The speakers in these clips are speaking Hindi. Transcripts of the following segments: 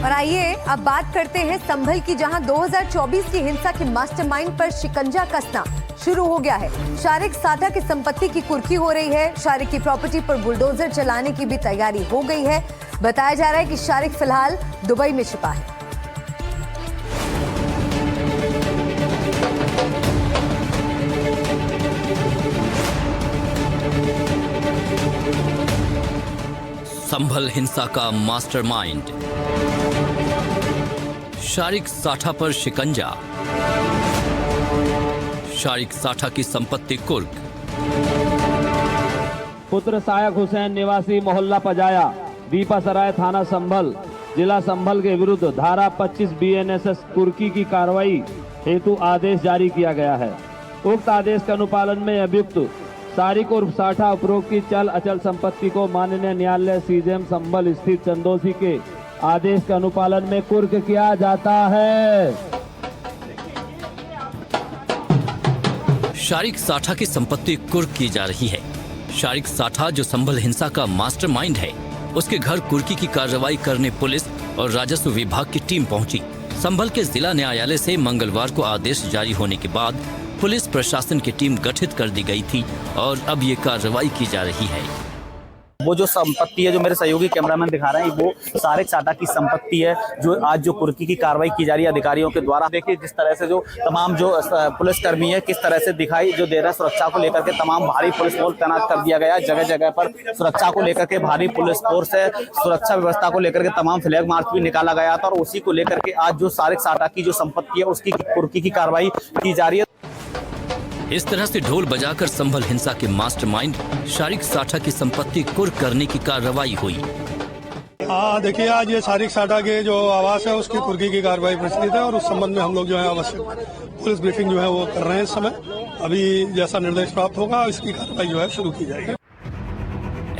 और आइए अब बात करते हैं संभल की, जहां 2024 की हिंसा के मास्टरमाइंड पर शिकंजा कसना शुरू हो गया है। शारिक साठा की संपत्ति की कुर्की हो रही है। शारिक की प्रॉपर्टी पर बुलडोजर चलाने की भी तैयारी हो गई है। बताया जा रहा है कि शारिक फिलहाल दुबई में छिपा है। संभल हिंसा का मास्टरमाइंड, शारिक साठा पर शिकंजा, शारिक साठा की संपत्ति कुर्क। पुत्र सायक हुसैन निवासी मोहल्ला पजाया, दीपासराय, थाना संभल, जिला संभल के विरुद्ध धारा 25 BNSS कुर्की की कार्रवाई हेतु आदेश जारी किया गया है। उक्त आदेश के अनुपालन में अभियुक्त शारिक उर्फ साठा उपरोक्त की चल अचल संपत्ति को माननीय न्यायालय CJM संभल स्थित चंदोसी के आदेश के अनुपालन में कुर्क किया जाता है। शारिक साठा की संपत्ति कुर्क की जा रही है। शारिक साठा जो संभल हिंसा का मास्टरमाइंड है, उसके घर कुर्की की कार्रवाई करने पुलिस और राजस्व विभाग की टीम पहुंची। संभल के जिला न्यायालय से मंगलवार को आदेश जारी होने के बाद पुलिस प्रशासन की टीम गठित कर दी गई थी और अब ये कार्रवाई की जा रही है। वो जो संपत्ति है, जो मेरे सहयोगी कैमरामैन दिखा रहे हैं, वो शारिक साठा की संपत्ति है, जो आज जो कुर्की की कार्रवाई की जा रही है अधिकारियों के द्वारा। देखिए जिस तरह से जो तमाम जो पुलिसकर्मी है किस तरह से दिखाई जो दे रहा है, सुरक्षा को लेकर के तमाम भारी पुलिस फोर्स तैनात कर दिया गया है। जगह जगह पर सुरक्षा को लेकर के भारी पुलिस फोर्स है। सुरक्षा व्यवस्था को लेकर के तमाम फ्लैग मार्च भी निकाला गया था और उसी को लेकर के आज जो शारिक साठा की जो संपत्ति है उसकी कुर्की की कार्रवाई की जा रही है। इस तरह से ढोल बजाकर संभल हिंसा के मास्टरमाइंड शारिक साठा की संपत्ति कुर्क करने की कार्रवाई हुई। देखिए आज ये शारिक साठा के जो आवास है उसकी कुर्की की कार्रवाई प्रचलित है और उस संबंध में हम लोग जो है आवश्यक पुलिस ब्रीफिंग जो है वो कर रहे हैं इस समय। अभी जैसा निर्देश प्राप्त होगा इसकी कार्रवाई जो है शुरू की जाएगी।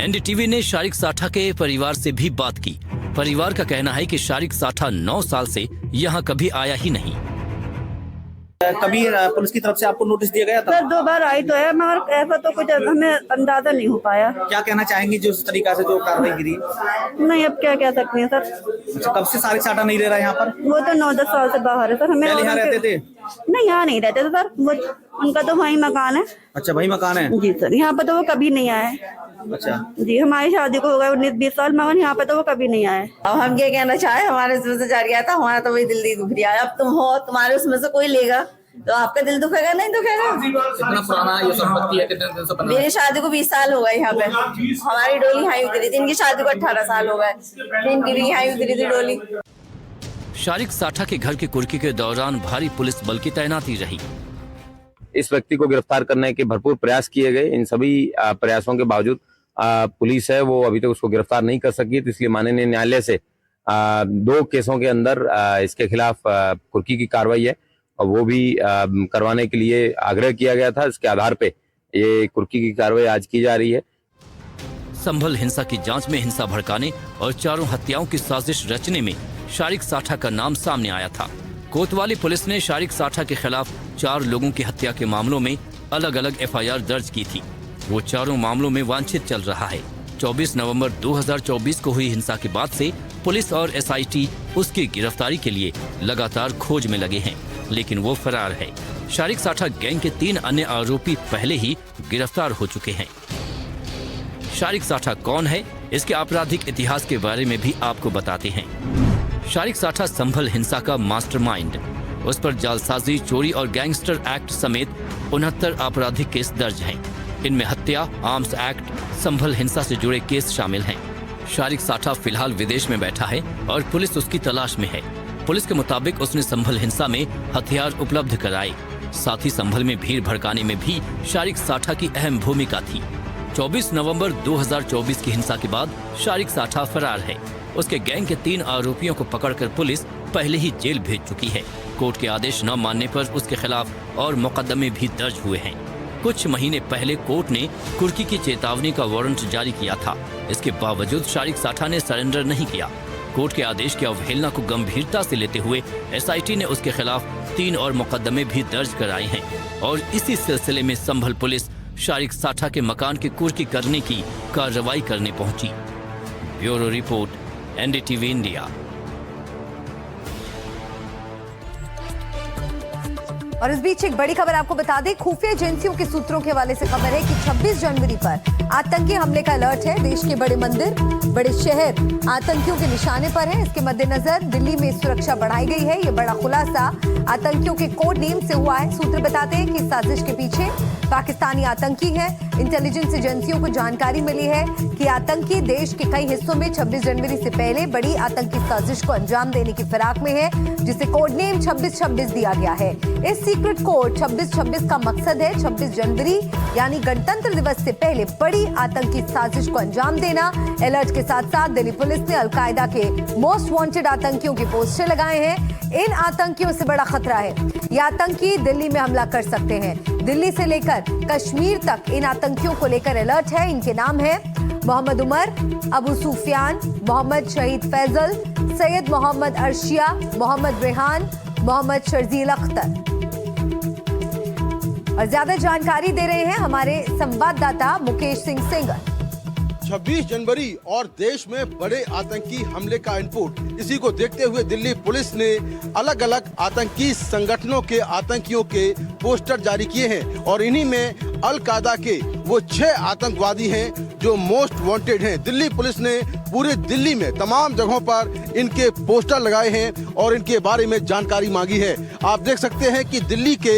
NDTV ने शारिक साठा के परिवार से भी बात की। परिवार का कहना है कि शारिक साठा 9 साल से यहाँ कभी आया ही नहीं। कभी पुलिस की तरफ से आपको नोटिस दिया गया था? सर 2 बार आई तो है, मगर ऐसा तो कुछ हमें अंदाजा नहीं हो पाया। क्या कहना चाहेंगे जो इस तरीका से जो कार्रवाई गिरी? नहीं, अब क्या कह सकते हैं सर। अच्छा, कब से शारिक साठा नहीं रह रहा है यहाँ पर? वो तो 9-10 साल से बाहर है सर। हमें पहले यहाँ रहते थे? नहीं, यहाँ नहीं रहते थे सर। वो उनका तो वही मकान है। अच्छा, वही मकान है? जी सर, यहाँ पर तो वो कभी नहीं आए। अच्छा जी, हमारी शादी को हो गए 19-20 साल, मगर यहाँ पे तो वो कभी नहीं आए। अब हम ये कहना चाहे, हमारे उसमें से जारी गया था, हमारा तो वही दिल दुख रहा है। अब तुम हो, तुम्हारे उसमें से कोई लेगा तो आपका दिल दुखेगा नहीं दुखेगा? कितना पुराना ये संपत्ति है? कितने दिन से बना? मेरी शादी को 20 साल हो गए यहाँ पे। हमारी डोली यहाँ उतरी थी, इनकी शादी को 18 साल हो गए, इनकी भी यहाँ उतरी थी डोली। शारिक साठा के घर की कुर्की के दौरान भारी पुलिस बल की तैनाती रही। इस व्यक्ति को गिरफ्तार करने के भरपूर प्रयास किए गए। इन सभी प्रयासों के बावजूद पुलिस है वो अभी तक उसको गिरफ्तार नहीं कर सकी। तो इसलिए माननीय न्यायालय से 2 केसों के अंदर इसके खिलाफ कुर्की की कार्रवाई है और वो भी करवाने के लिए आग्रह किया गया था। इसके आधार पे ये कुर्की की कार्रवाई आज की जा रही है। संभल हिंसा की जांच में हिंसा भड़काने और 4 हत्याओं की साजिश रचने में शारिक साठा का नाम सामने आया था। कोतवाली पुलिस ने शारिक साठा के खिलाफ 4 लोगों की हत्या के मामलों में अलग अलग FIR दर्ज की थी। वो 4 मामलों में वांछित चल रहा है। 24 नवंबर 2024 को हुई हिंसा के बाद से पुलिस और SIT उसकी गिरफ्तारी के लिए लगातार खोज में लगे हैं, लेकिन वो फरार है। शारिक साठा गैंग के 3 अन्य आरोपी पहले ही गिरफ्तार हो चुके हैं। शारिक साठा कौन है, इसके आपराधिक इतिहास के बारे में भी आपको बताते हैं। शारिक साठा संभल हिंसा का मास्टरमाइंड। उस पर जालसाजी, चोरी और गैंगस्टर एक्ट समेत 69 आपराधिक केस दर्ज हैं। इनमें हत्या, आर्म्स एक्ट, संभल हिंसा से जुड़े केस शामिल हैं। शारिक साठा फिलहाल विदेश में बैठा है और पुलिस उसकी तलाश में है। पुलिस के मुताबिक उसने संभल हिंसा में हथियार उपलब्ध कराए। साथ ही संभल में भीड़ भड़काने में भी शारिक साठा की अहम भूमिका थी। 24 नवंबर 2024 की हिंसा के बाद शारिक साठा फरार है। उसके गैंग के 3 आरोपियों को पकड़कर पुलिस पहले ही जेल भेज चुकी है। कोर्ट के आदेश न मानने पर उसके खिलाफ और मुकदमे भी दर्ज हुए हैं। कुछ महीने पहले कोर्ट ने कुर्की की चेतावनी का वारंट जारी किया था। इसके बावजूद शारिक साठा ने सरेंडर नहीं किया। कोर्ट के आदेश की अवहेलना को गंभीरता से लेते हुए SIT ने उसके खिलाफ 3 और मुकदमे भी दर्ज कराए हैं और इसी सिलसिले में संभल पुलिस शारिक साठा के मकान की कुर्की करने की कार्रवाई करने पहुंची। Bureau report, NDTV India. और इस बीच एक बड़ी खबर आपको बता दें, खुफिया एजेंसियों के सूत्रों के हवाले से खबर है कि 26 जनवरी पर आतंकी हमले का अलर्ट है। देश के बड़े मंदिर, बड़े शहर आतंकियों के निशाने पर हैं। इसके मद्देनजर दिल्ली में सुरक्षा बढ़ाई गई है। ये बड़ा खुलासा आतंकियों के कोड नेम से हुआ है। सूत्र बताते हैं कि इस साजिश के पीछे पाकिस्तानी आतंकी है। इंटेलिजेंस एजेंसियों को जानकारी मिली है कि आतंकी देश के कई हिस्सों में 26 जनवरी से पहले बड़ी आतंकी साजिश को अंजाम देने की फिराक में है, जिसे कोड नेम 2626 दिया गया है। इस सीक्रेट कोड 2626 का मकसद है 26 जनवरी यानी गणतंत्र दिवस से पहले बड़ी आतंकी साजिश को अंजाम देना। अलर्ट के साथ साथ दिल्ली पुलिस ने अलकायदा के मोस्ट वांटेड आतंकियों के पोस्टर लगाए हैं। इन आतंकियों से बड़ा खतरा है, ये आतंकी दिल्ली में हमला कर सकते हैं। दिल्ली से लेकर कश्मीर तक इन आतंकियों को लेकर अलर्ट है। इनके नाम है मोहम्मद उमर, अबू सुफियान, मोहम्मद शहीद फैजल, सैयद मोहम्मद अर्शिया, मोहम्मद रेहान, मोहम्मद शर्जील अख्तर। और ज्यादा जानकारी दे रहे हैं हमारे संवाददाता मुकेश सिंह सेंगर। 26 जनवरी और देश में बड़े आतंकी हमले का इनपुट। इसी को देखते हुए दिल्ली पुलिस ने अलग अलग आतंकी संगठनों के आतंकियों के पोस्टर जारी किए हैं और इन्हीं में अल-कायदा के वो 6 आतंकवादी हैं जो मोस्ट वांटेड हैं। दिल्ली पुलिस ने पूरे दिल्ली में तमाम जगहों पर इनके पोस्टर लगाए हैं और इनके बारे में जानकारी मांगी है। आप देख सकते हैं कि दिल्ली के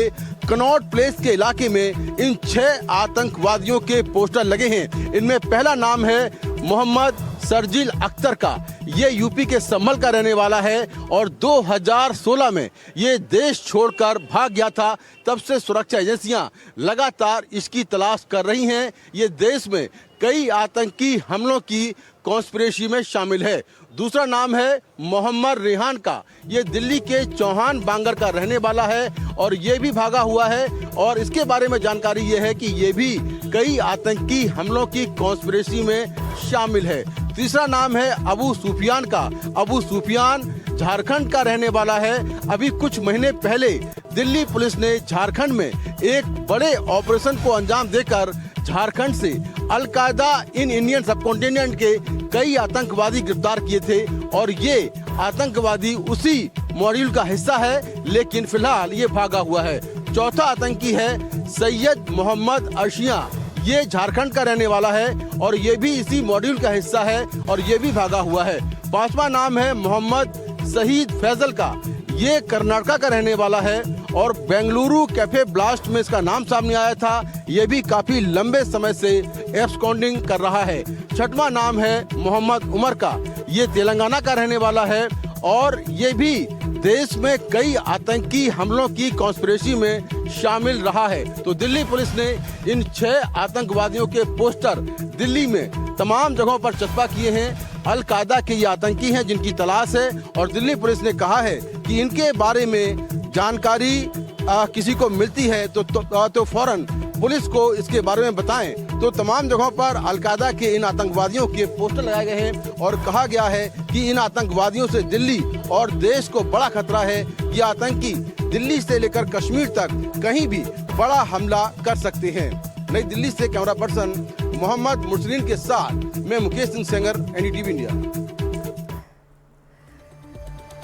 कनॉट प्लेस के इलाके में इन 6 आतंकवादियों के पोस्टर लगे हैं। इनमें पहला नाम है मोहम्मद शर्जील अख्तर का। ये यूपी के संभल का रहने वाला है और 2016 में ये देश छोड़कर भाग गया था। तब से सुरक्षा एजेंसियां लगातार इसकी तलाश कर रही हैं। ये देश में कई आतंकी हमलों की कॉन्स्पिरेसी में शामिल है। दूसरा नाम है मोहम्मद रेहान का। ये दिल्ली के चौहान बांगर का रहने वाला है और ये भी भागा हुआ है और इसके बारे में जानकारी ये है कि ये भी कई आतंकी हमलों की कॉन्स्पिरेसी में शामिल है। तीसरा नाम है अबू सुफियान का। अबू सुफियान झारखंड का रहने वाला है। अभी कुछ महीने पहले दिल्ली पुलिस ने झारखंड में एक बड़े ऑपरेशन को अंजाम देकर झारखंड से अल-कायदा इन इंडियन सबकॉन्टिनेंट के कई आतंकवादी गिरफ्तार किए थे और ये आतंकवादी उसी मॉड्यूल का हिस्सा है, लेकिन फिलहाल ये भागा हुआ है। चौथा आतंकी है सैयद मोहम्मद अर्शिया। ये झारखंड का रहने वाला है और ये भी इसी मॉड्यूल का हिस्सा है और ये भी भागा हुआ है। पांचवा नाम है मोहम्मद शहीद फैजल का। ये कर्नाटका का रहने वाला है और बेंगलुरु कैफे ब्लास्ट में इसका नाम सामने आया था। ये भी काफी लंबे समय से एब्सकॉन्डिंग कर रहा है। छठवां नाम है मोहम्मद उमर का। ये तेलंगाना का रहने वाला है और ये भी देश में कई आतंकी हमलों की कॉन्स्पिरेसी में शामिल रहा है। तो दिल्ली पुलिस ने इन 6 आतंकवादियों के पोस्टर दिल्ली में तमाम जगहों पर चस्पा किए हैं। अल-कायदा के ये आतंकी हैं जिनकी तलाश है और दिल्ली पुलिस ने कहा है कि इनके बारे में जानकारी किसी को मिलती है तो फौरन पुलिस को इसके बारे में बताएं। तो तमाम जगहों पर अल-कायदा के इन आतंकवादियों के पोस्टर लगाए गए हैं और कहा गया है कि इन आतंकवादियों से दिल्ली और देश को बड़ा खतरा है। ये आतंकी दिल्ली से लेकर कश्मीर तक कहीं भी बड़ा हमला कर सकते हैं। नई दिल्ली से कैमरा पर्सन मोहम्मद मुर्सलीन के साथ मैं मुकेश सिंह सेंगर, NDTV इंडिया।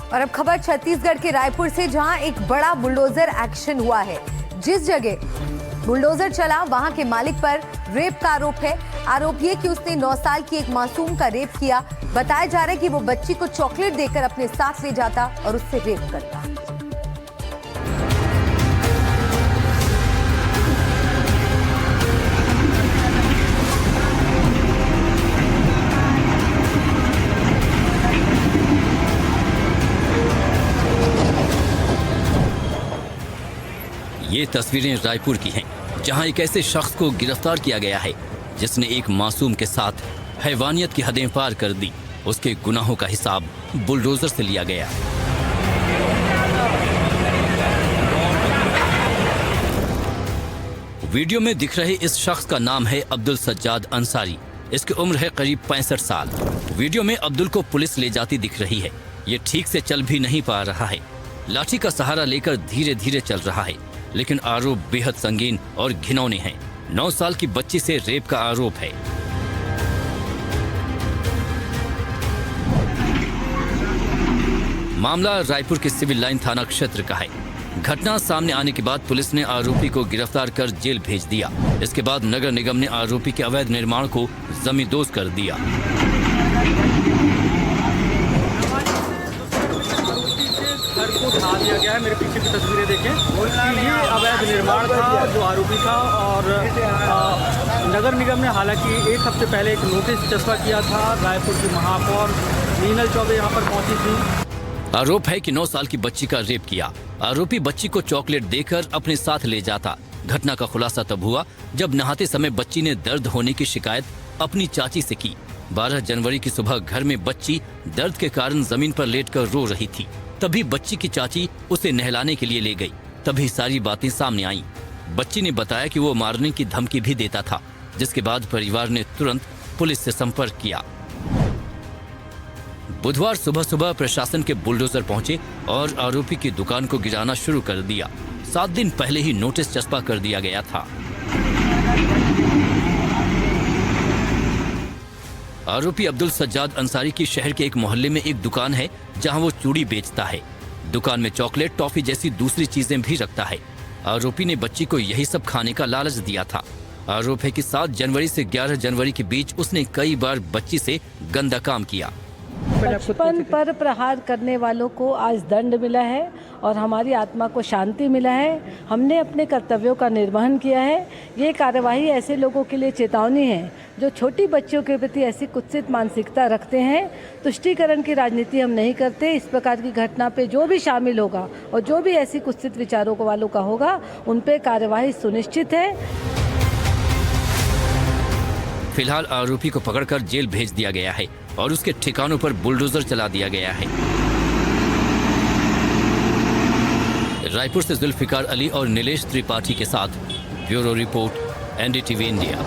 और अब खबर छत्तीसगढ़ के रायपुर से, जहां एक बड़ा बुलडोजर एक्शन हुआ है। जिस जगह बुलडोजर चला वहां के मालिक पर रेप का आरोप है। आरोप ये कि उसने 9 साल की एक मासूम का रेप किया। बताया जा रहा है कि वो बच्ची को चॉकलेट देकर अपने साथ ले जाता और उससे रेप करता। ये तस्वीरें रायपुर की हैं, जहां एक ऐसे शख्स को गिरफ्तार किया गया है जिसने एक मासूम के साथ हैवानियत की हदें पार कर दी। उसके गुनाहों का हिसाब बुलडोजर से लिया गया। वीडियो में दिख रहे इस शख्स का नाम है अब्दुल सज्जाद अंसारी। इसकी उम्र है करीब 65 साल। वीडियो में अब्दुल को पुलिस ले जाती दिख रही है। ये ठीक से चल भी नहीं पा रहा है। लाठी का सहारा लेकर धीरे धीरे चल रहा है, लेकिन आरोप बेहद संगीन और घिनौने हैं। 9 साल की बच्ची से रेप का आरोप है। मामला रायपुर के सिविल लाइन थाना क्षेत्र का है। घटना सामने आने के बाद पुलिस ने आरोपी को गिरफ्तार कर जेल भेज दिया। इसके बाद नगर निगम ने आरोपी के अवैध निर्माण को जमींदोज कर दिया। घर को ढा दिया गया है। मेरे पीछे की तस्वीरें देखें कि ये अवैध निर्माण था जो आरोपी था, और नगर निगम ने हालांकि एक हफ्ते पहले एक नोटिस चस्पा किया था। रायपुर की महापौर मीनल चौबे यहाँ पर पहुंची थी। आरोप है कि 9 साल की बच्ची का रेप किया। आरोपी बच्ची को चॉकलेट देकर अपने साथ ले जाता। घटना का खुलासा तब हुआ जब नहाते समय बच्ची ने दर्द होने की शिकायत अपनी चाची से की। 12 जनवरी की सुबह घर में बच्ची दर्द के कारण जमीन पर लेटकर रो रही थी। तभी बच्ची की चाची उसे नहलाने के लिए ले गई। तभी सारी बातें सामने आईं। बच्ची ने बताया कि वो मारने की धमकी भी देता था, जिसके बाद परिवार ने तुरंत पुलिस से संपर्क किया। बुधवार सुबह सुबह प्रशासन के बुलडोजर पहुंचे और आरोपी की दुकान को गिराना शुरू कर दिया। 7 दिन पहले ही नोटिस चस्पा कर दिया गया था। आरोपी अब्दुल सज्जाद अंसारी की शहर के एक मोहल्ले में एक दुकान है जहां वो चूड़ी बेचता है। दुकान में चॉकलेट, टॉफी जैसी दूसरी चीजें भी रखता है। आरोपी ने बच्ची को यही सब खाने का लालच दिया था। आरोप है कि 7 जनवरी से 11 जनवरी के बीच उसने कई बार बच्ची से गंदा काम किया। बचपन पर प्रहार करने वालों को आज दंड मिला है और हमारी आत्मा को शांति मिला है। हमने अपने कर्तव्यों का निर्वहन किया है। ये कार्यवाही ऐसे लोगों के लिए चेतावनी है जो छोटी बच्चियों के प्रति ऐसी कुत्सित मानसिकता रखते हैं। तुष्टीकरण की राजनीति हम नहीं करते। इस प्रकार की घटना पे जो भी शामिल होगा और जो भी ऐसी कुत्सित विचारों वालों का होगा, उन पे कार्यवाही सुनिश्चित है। फिलहाल आरोपी को पकड़कर जेल भेज दिया गया है और उसके ठिकानों पर बुलडोजर चला दिया गया है। रायपुर से जुल्फिकार अली और नीलेश त्रिपाठी के साथ ब्यूरो रिपोर्ट, NDTV इंडिया।